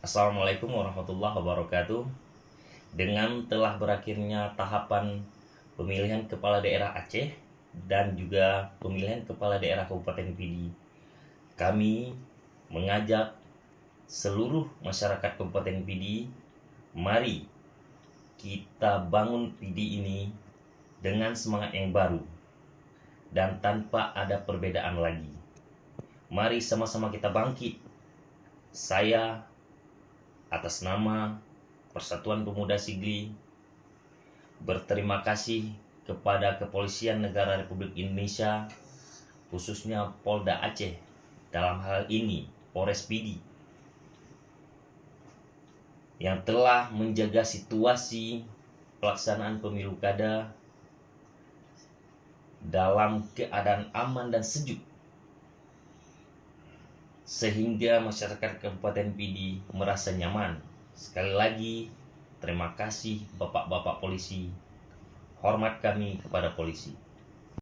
Assalamualaikum warahmatullahi wabarakatuh. Dengan telah berakhirnya tahapan pemilihan kepala daerah Aceh dan juga pemilihan kepala daerah Kabupaten Pidi, kami mengajak seluruh masyarakat Kabupaten Pidi, mari kita bangun Pidi ini dengan semangat yang baru dan tanpa ada perbedaan lagi. Mari sama-sama kita bangkit. Saya atas nama Persatuan Pemuda Sigli berterima kasih kepada Kepolisian Negara Republik Indonesia, khususnya Polda Aceh, dalam hal ini Polres Pidi, yang telah menjaga situasi pelaksanaan pemilu kada dalam keadaan aman dan sejuk, sehingga masyarakat Kabupaten Pidi merasa nyaman. Sekali lagi, terima kasih Bapak-bapak polisi. Hormat kami kepada polisi.